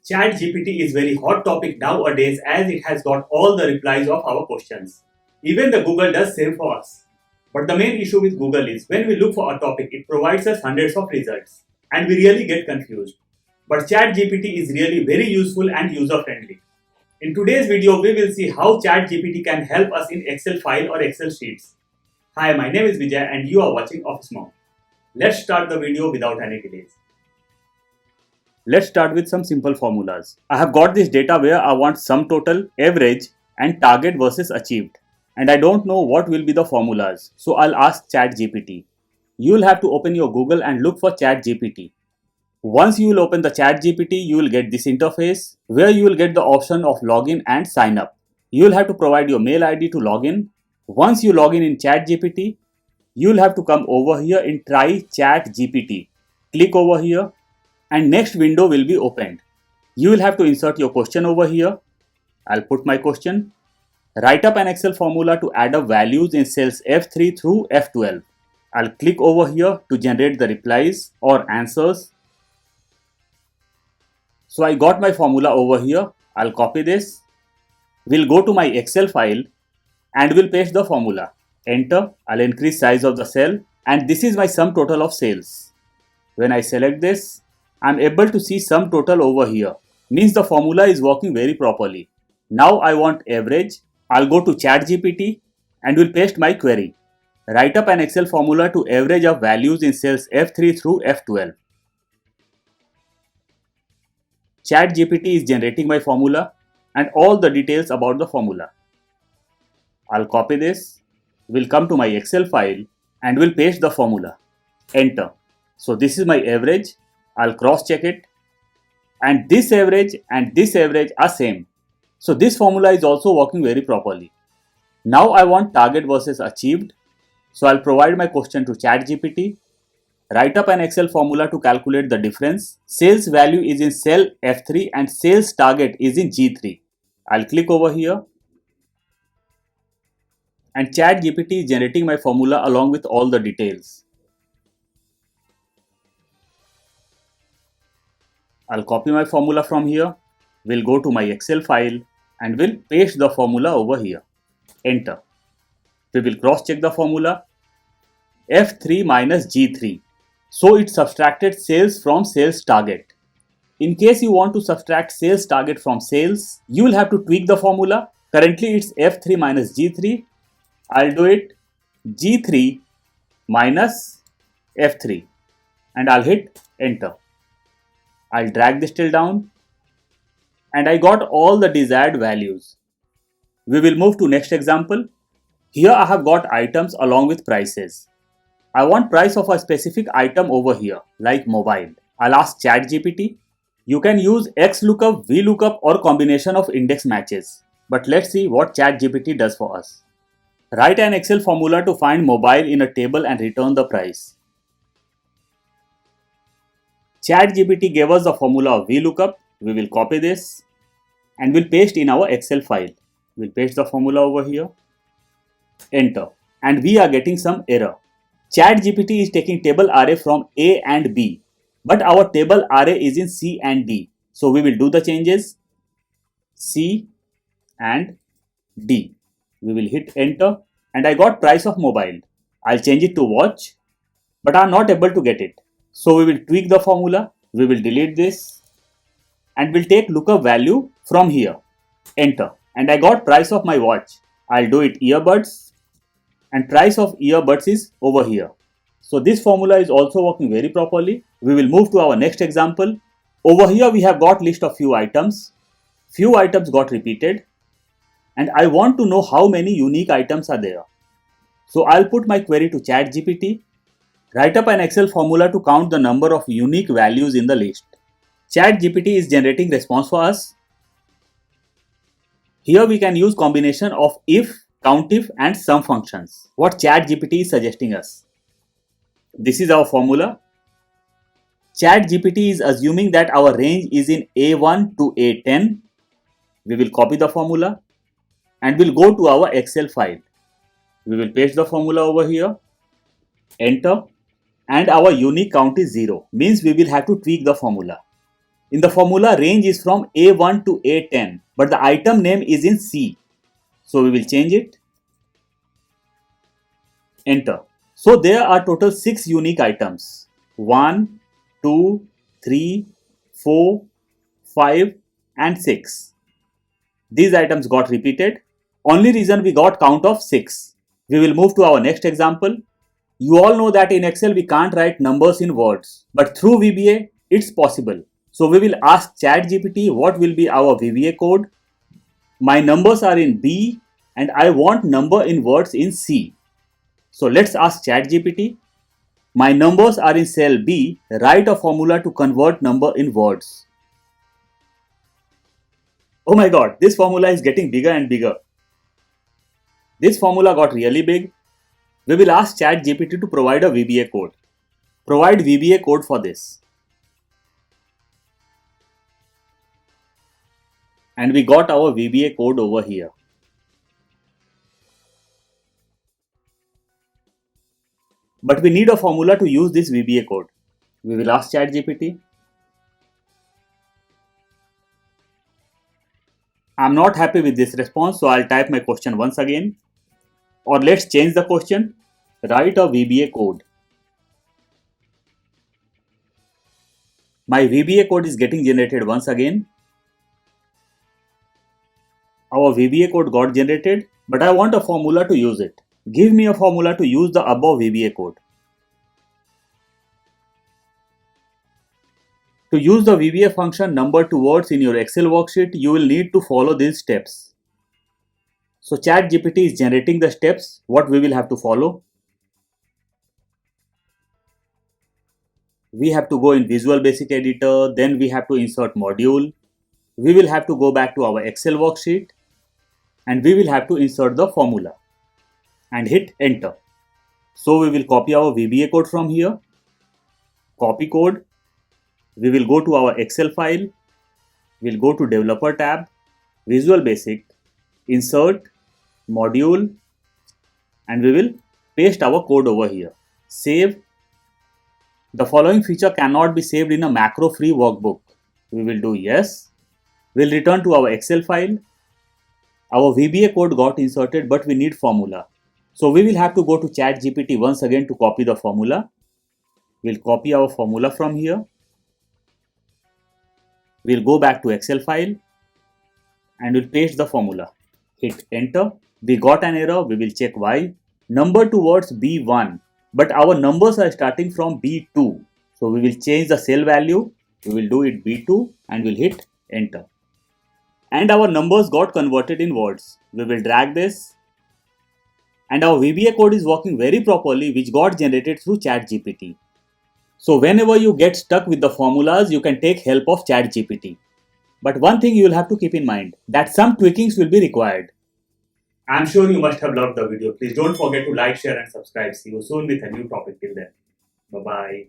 ChatGPT is very hot topic nowadays as it has got all the replies of our questions. Even the Google does same for us. But the main issue with Google is when we look for a topic, it provides us hundreds of results and we really get confused. But ChatGPT is really very useful and user friendly. In today's video, we will see how ChatGPT can help us in Excel file or Excel sheets. Hi, my name is Vijay and you are watching OfficeMonk. Let's start the video without any delays. Let's start with some simple formulas. I have got this data where I want sum total, average and target versus achieved. And I don't know what will be the formulas. So I'll ask ChatGPT. You will have to open your Google and look for ChatGPT. Once you will open the ChatGPT, you will get this interface where you will get the option of login and sign up. You will have to provide your mail ID to login. Once you log in ChatGPT, you will have to come over here in Try ChatGPT. Click over here and next window will be opened. You will have to insert your question over here. I'll put my question. Write up an Excel formula to add up values in cells F3 through F12. I'll click over here to generate the replies or answers. So I got my formula over here. I'll copy this. We'll go to my Excel file and we'll paste the formula. Enter. I'll increase size of the cell and this is my sum total of sales. When I select this, I'm able to see sum total over here. Means the formula is working very properly. Now I want average. I'll go to ChatGPT and will paste my query. Write up an Excel formula to average of values in cells F3 through F12. ChatGPT is generating my formula and all the details about the formula. I'll copy this. We'll come to my Excel file and will paste the formula. Enter. So this is my average. I'll cross check it and this average are same. So this formula is also working very properly. Now I want target versus achieved. So I'll provide my question to ChatGPT. Write up an Excel formula to calculate the difference. Sales value is in cell F3 and sales target is in G3. I'll click over here and ChatGPT is generating my formula along with all the details. I'll copy my formula from here. We'll go to my Excel file and we'll paste the formula over here. Enter. We will cross check the formula. F3 minus G3. So it subtracted sales from sales target. In case you want to subtract sales target from sales, you will have to tweak the formula. Currently it's F3 minus G3. I'll do it G3 minus F3 and I'll hit enter. I'll drag this till down and I got all the desired values. We will move to next example. Here I have got items along with prices. I want price of a specific item over here like mobile. I'll ask ChatGPT. You can use XLOOKUP, VLOOKUP or combination of index matches. But let's see what ChatGPT does for us. Write an Excel formula to find mobile in a table and return the price. ChatGPT gave us the formula of VLOOKUP. We will copy this and we'll paste in our Excel file. We'll paste the formula over here. Enter. And we are getting some error. ChatGPT is taking table array from A and B. But our table array is in C and D. So we will do the changes. C and D. We will hit enter. And I got price of mobile. I'll change it to watch. But I'm not able to get it. So we will tweak the formula, we will delete this and we'll take lookup value from here. Enter. And I got price of my watch. I'll do it earbuds and price of earbuds is over here. So this formula is also working very properly. We will move to our next example. Over here we have got list of few items. Few items got repeated and I want to know how many unique items are there. So I'll put my query to ChatGPT. Write up an Excel formula to count the number of unique values in the list. ChatGPT is generating response for us. Here we can use combination of if, countif and sum functions. What ChatGPT is suggesting us. This is our formula. ChatGPT is assuming that our range is in A1 to A10. We will copy the formula and we'll go to our Excel file. We will paste the formula over here. Enter. And our unique count is 0. Means we will have to tweak the formula. In the formula, range is from A1 to A10, but the item name is in C. So we will change it. Enter. So there are total 6 unique items. 1, 2, 3, 4, 5 and 6. These items got repeated. Only reason we got count of 6. We will move to our next example. You all know that in Excel we can't write numbers in words, but through VBA it's possible. So we will ask ChatGPT what will be our VBA code. My numbers are in B and I want number in words in C. So let's ask ChatGPT. My numbers are in cell B. Write a formula to convert number in words. Oh my god, this formula is getting bigger and bigger. This formula got really big. We will ask ChatGPT to provide a VBA code. Provide VBA code for this. And we got our VBA code over here. But we need a formula to use this VBA code. We will ask ChatGPT. I'm not happy with this response, so I'll type my question once again. Or let's change the question. Write a VBA code. My VBA code is getting generated once again. Our VBA code got generated, but I want a formula to use it. Give me a formula to use the above VBA code. To use the VBA function number to words in your Excel worksheet, you will need to follow these steps. So ChatGPT is generating the steps what we will have to follow. We have to go in Visual Basic Editor, then we have to insert module. We will have to go back to our Excel worksheet and we will have to insert the formula and hit enter. So we will copy our VBA code from here. Copy code. We will go to our Excel file. We'll go to Developer tab, Visual Basic, Insert, Module, and we will paste our code over here. Save. The following feature cannot be saved in a macro-free workbook. We will do yes. We'll return to our Excel file. Our VBA code got inserted, but we need formula. So we will have to go to ChatGPT once again to copy the formula. We'll copy our formula from here. We'll go back to Excel file and we'll paste the formula. Hit enter. We got an error. We will check why. Number towards B1, but our numbers are starting from B2. So we will change the cell value. We will do it B2 and we'll hit enter. And our numbers got converted in words. We will drag this. And our VBA code is working very properly, which got generated through ChatGPT. So whenever you get stuck with the formulas, you can take help of ChatGPT. But one thing you will have to keep in mind, that some tweakings will be required. I'm sure you must have loved the video. Please don't forget to like, share and subscribe. See you soon with a new topic. Till then. Bye-bye.